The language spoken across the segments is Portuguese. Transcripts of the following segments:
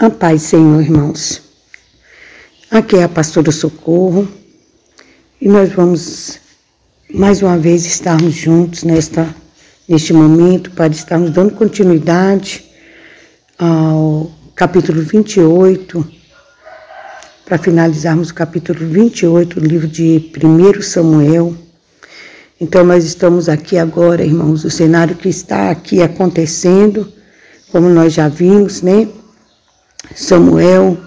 A paz, Senhor, irmãos. Aqui é a pastora Socorro e nós vamos mais uma vez estarmos juntos neste momento para estarmos dando continuidade ao capítulo 28, para finalizarmos o capítulo 28 do livro de 1 Samuel. Então nós estamos aqui agora, irmãos, o cenário que está aqui acontecendo, como nós já vimos, né? Saul,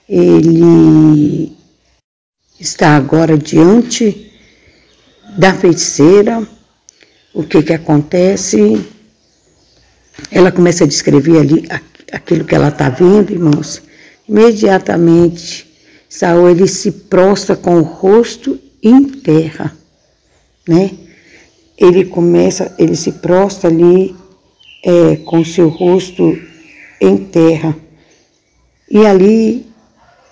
ele está agora diante da feiticeira. O que acontece? Ela começa a descrever ali aquilo que ela está vendo, irmãos. Imediatamente, Saul, ele se prostra com o rosto em terra, né? Ele se prostra ali com seu rosto em terra. E ali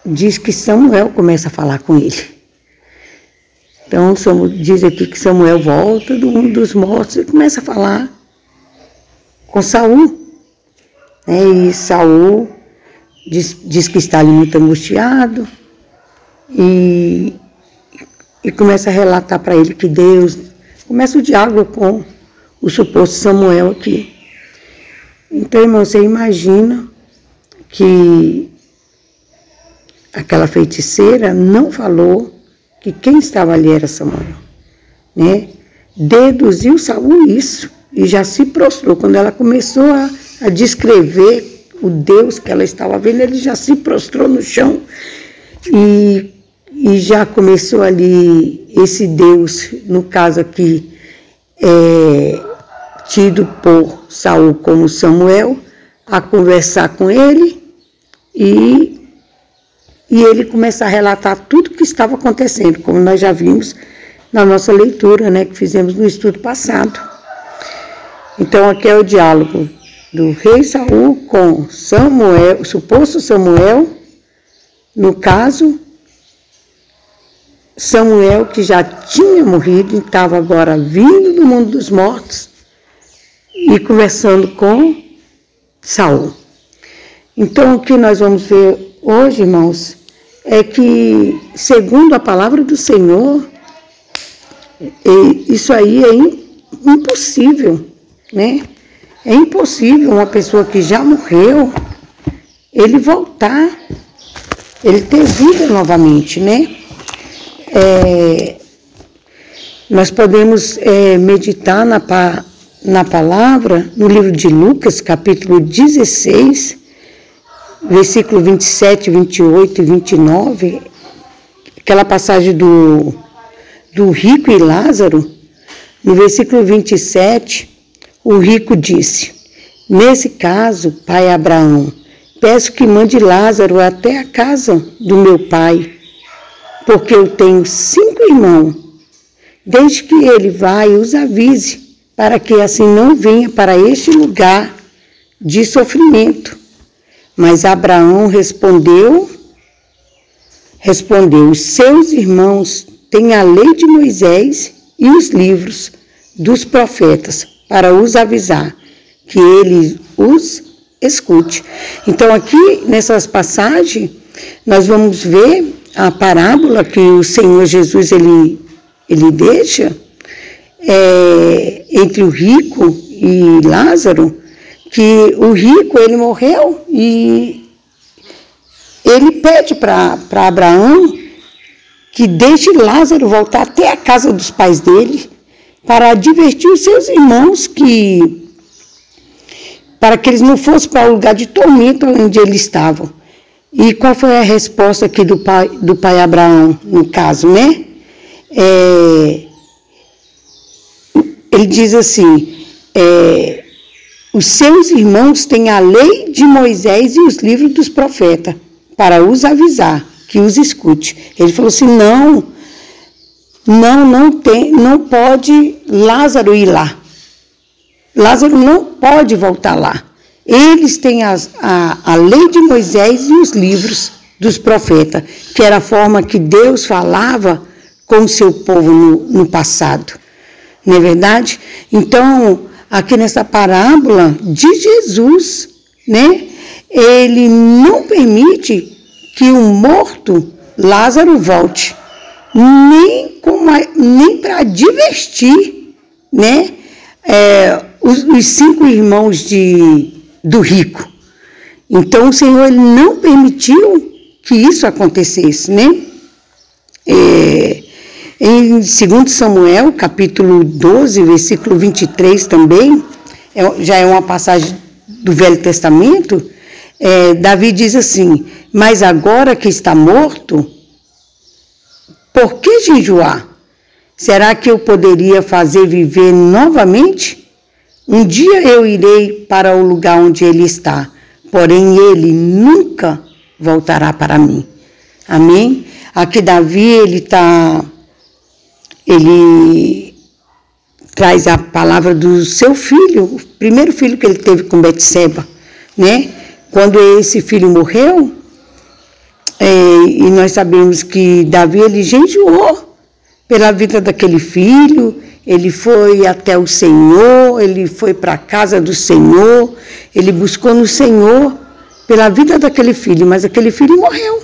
diz que Samuel começa a falar com ele. Então, diz aqui que Samuel volta do mundo dos mortos e começa a falar com Saul. E Saul diz que está ali muito angustiado e começa a relatar para ele que Deus... Começa o diálogo com o suposto Samuel aqui. Então, irmão, você imagina que aquela feiticeira não falou que quem estava ali era Samuel, né? Deduziu Saul isso e já se prostrou. Quando ela começou a descrever o Deus que ela estava vendo, ele já se prostrou no chão e já começou ali esse Deus, no caso aqui, tido por Saul como Samuel, a conversar com ele e ele começa a relatar tudo o que estava acontecendo, como nós já vimos na nossa leitura, né, que fizemos no estudo passado. Então aqui é o diálogo do rei Saul com Samuel, o suposto Samuel, no caso, Samuel que já tinha morrido e estava agora vindo do mundo dos mortos e conversando com Saul. Então, o que nós vamos ver hoje, irmãos, é que, segundo a palavra do Senhor, isso aí é impossível, né? É impossível uma pessoa que já morreu, ele voltar, ele ter vida novamente, né? Nós podemos meditar na palavra, no livro de Lucas, capítulo 16, versículo 27, 28 e 29, aquela passagem do rico e Lázaro. No versículo 27, o rico disse: nesse caso, pai Abraão, peço que mande Lázaro até a casa do meu pai, porque eu tenho 5 irmãos. Desde que ele vá e os avise, para que assim não venha para este lugar de sofrimento. Mas Abraão respondeu, os seus irmãos têm a lei de Moisés e os livros dos profetas para os avisar, que ele os escute. Então aqui, nessas passagens, nós vamos ver a parábola que o Senhor Jesus ele deixa entre o rico e Lázaro, que o rico ele morreu e ele pede para Abraão que deixe Lázaro voltar até a casa dos pais dele para advertir os seus irmãos para que eles não fossem para o lugar de tormento onde eles estavam. E qual foi a resposta aqui do pai Abraão, no caso, né? Ele diz assim, os seus irmãos têm a lei de Moisés e os livros dos profetas, para os avisar, que os escute. Ele falou assim, não pode Lázaro ir lá. Lázaro não pode voltar lá. Eles têm a lei de Moisés e os livros dos profetas, que era a forma que Deus falava com o seu povo no passado. Não é verdade? Então, aqui nessa parábola de Jesus, né? Ele não permite que o morto Lázaro volte, nem para divertir, né? Os 5 irmãos do rico. Então o Senhor ele não permitiu que isso acontecesse, né? Em 2 Samuel, capítulo 12, versículo 23 também, já é uma passagem do Velho Testamento, Davi diz assim: mas agora que está morto, por que jejuar? Será que eu poderia fazer viver novamente? Um dia eu irei para o lugar onde ele está, porém ele nunca voltará para mim. Amém? Aqui Davi, ele traz a palavra do seu filho, o primeiro filho que ele teve com Betseba, né? Quando esse filho morreu, e nós sabemos que Davi, ele jejuou pela vida daquele filho, ele foi até o Senhor, ele foi para a casa do Senhor, ele buscou no Senhor pela vida daquele filho, mas aquele filho morreu,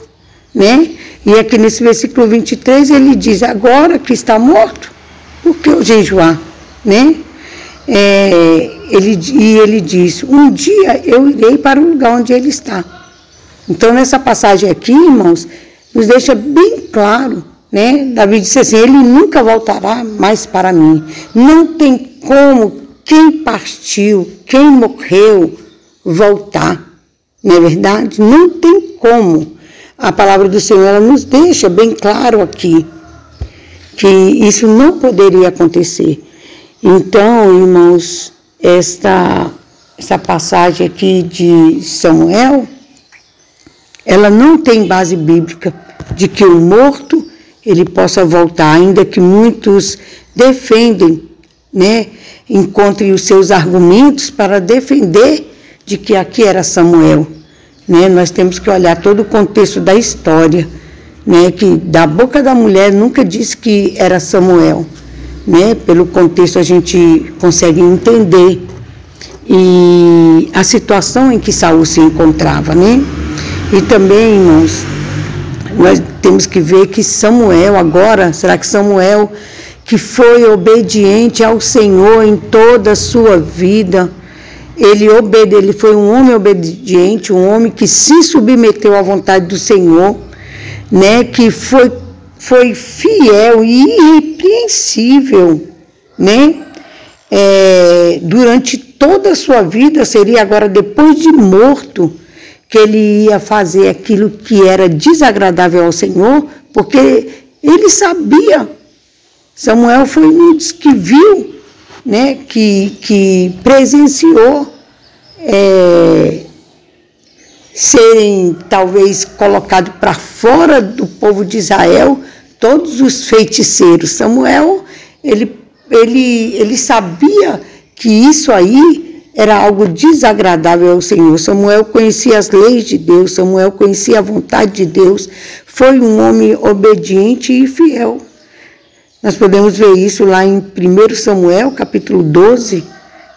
né? E aqui nesse versículo 23 ele diz: agora que está morto, por que eu jejuar, né? Ele diz: um dia eu irei para o lugar onde ele está. Então nessa passagem aqui, irmãos, nos deixa bem claro, né? Davi disse assim: ele nunca voltará mais para mim. Não tem como quem partiu, quem morreu, voltar. Não é verdade? Não tem como. A palavra do Senhor ela nos deixa bem claro aqui que isso não poderia acontecer. Então, irmãos, essa passagem aqui de Samuel, ela não tem base bíblica de que o morto ele possa voltar, ainda que muitos defendem, né, encontrem os seus argumentos para defender de que aqui era Samuel, né? Nós temos que olhar todo o contexto da história, né, que da boca da mulher nunca disse que era Samuel, né? Pelo contexto a gente consegue entender e a situação em que Saul se encontrava, né? E também, irmãos, nós temos que ver que Samuel agora, será que Samuel, que foi obediente ao Senhor em toda a sua vida, ele foi um homem obediente, um homem que se submeteu à vontade do Senhor, né, que foi fiel e irrepreensível, né, durante toda a sua vida. Seria agora, depois de morto, que ele ia fazer aquilo que era desagradável ao Senhor, porque ele sabia. Samuel foi um dos que viu, né, que presenciou serem talvez colocados para fora do povo de Israel todos os feiticeiros. Samuel, ele sabia que isso aí era algo desagradável ao Senhor. Samuel conhecia as leis de Deus, Samuel conhecia a vontade de Deus, foi um homem obediente e fiel. Nós podemos ver isso lá em 1 Samuel, capítulo 12,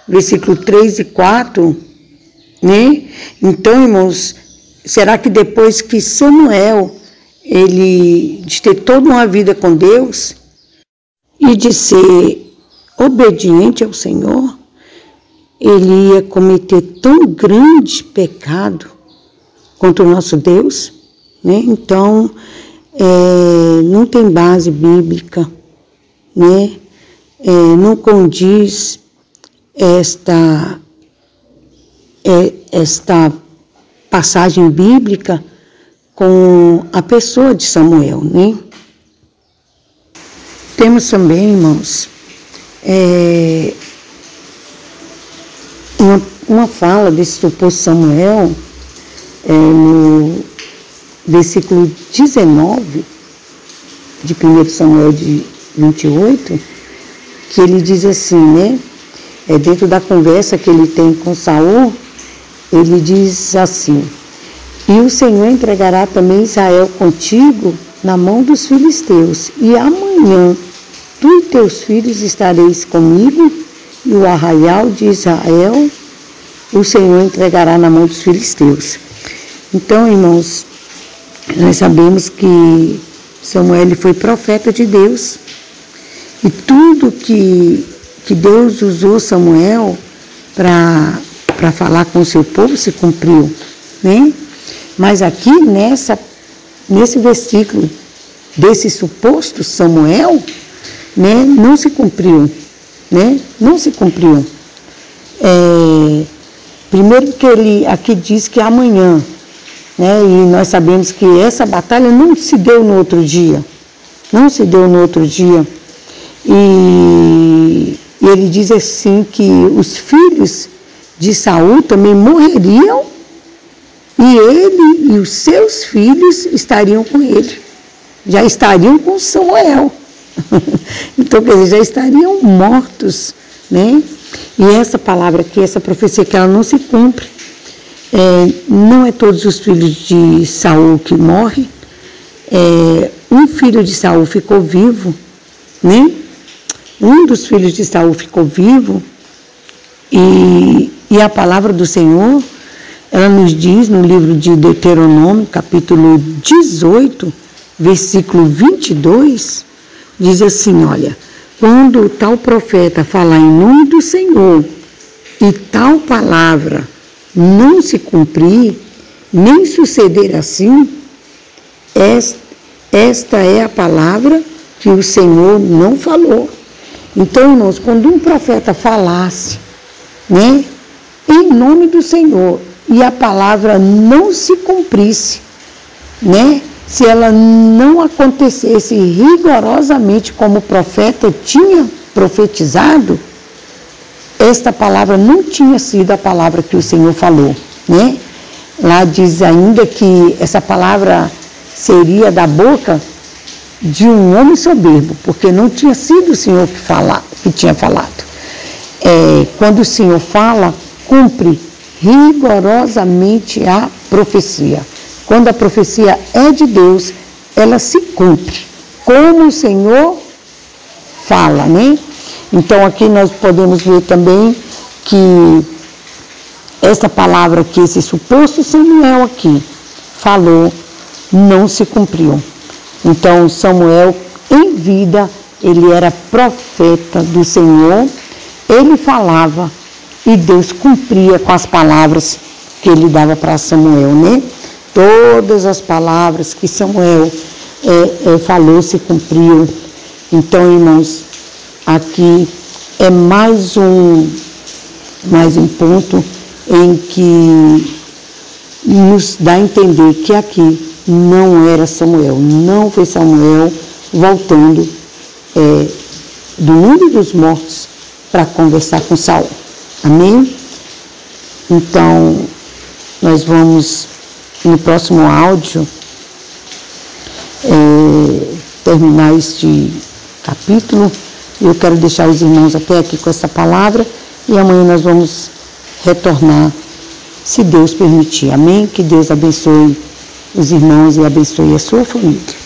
versículo 3 e 4, né? Então, irmãos, será que depois que Samuel, de ter toda uma vida com Deus e de ser obediente ao Senhor, ele ia cometer tão grande pecado contra o nosso Deus, né? Então, não tem base bíblica, né? Não condiz esta passagem bíblica com a pessoa de Samuel, né? Temos também, irmãos, uma fala desse suposto Samuel, no versículo 19 de 1 Samuel de 28, que ele diz assim, né? Dentro da conversa que ele tem com Saul, ele diz assim: e o Senhor entregará também Israel contigo na mão dos filisteus, e amanhã tu e teus filhos estareis comigo, e o arraial de Israel o Senhor entregará na mão dos filisteus. Então, irmãos, nós sabemos que Samuel ele foi profeta de Deus. E tudo que Deus usou Samuel para falar com o seu povo se cumpriu, né? Mas aqui nesse versículo desse suposto Samuel, né, não se cumpriu, né? Não se cumpriu. Primeiro que ele aqui diz que é amanhã, né? E nós sabemos que essa batalha não se deu no outro dia, não se deu no outro dia. E ele diz assim que os filhos de Saul também morreriam e ele e os seus filhos estariam com ele, já estariam com Samuel. Então, quer dizer, já estariam mortos, né? E essa palavra aqui, essa profecia que ela não se cumpre. Não é todos os filhos de Saul que morrem. Um filho de Saul ficou vivo, né? Um dos filhos de Saul ficou vivo e a palavra do Senhor, ela nos diz no livro de Deuteronômio, capítulo 18, versículo 22, diz assim, olha, quando tal profeta falar em nome do Senhor e tal palavra não se cumprir, nem suceder assim, esta é a palavra que o Senhor não falou. Então, irmãos, quando um profeta falasse, né, em nome do Senhor, e a palavra não se cumprisse, né, se ela não acontecesse rigorosamente como o profeta tinha profetizado, esta palavra não tinha sido a palavra que o Senhor falou, né? Lá diz ainda que essa palavra seria da boca de um homem soberbo, porque não tinha sido o Senhor que tinha falado. Quando o Senhor fala, cumpre rigorosamente a profecia. Quando a profecia é de Deus, ela se cumpre, como o Senhor fala, né? Então, aqui nós podemos ver também que essa palavra que esse suposto Samuel aqui falou, não se cumpriu. Então, Samuel, em vida, ele era profeta do Senhor, ele falava e Deus cumpria com as palavras que ele dava para Samuel, né? Todas as palavras que Samuel falou se cumpriram. Então, irmãos, aqui é mais um ponto em que nos dá a entender que aqui não era Samuel, não foi Samuel voltando do mundo dos mortos para conversar com Saul. Amém? Então, nós vamos, no próximo áudio, terminar este capítulo. Eu quero deixar os irmãos até aqui com essa palavra e amanhã nós vamos retornar, se Deus permitir. Amém? Que Deus abençoe os irmãos e abençoe a sua família.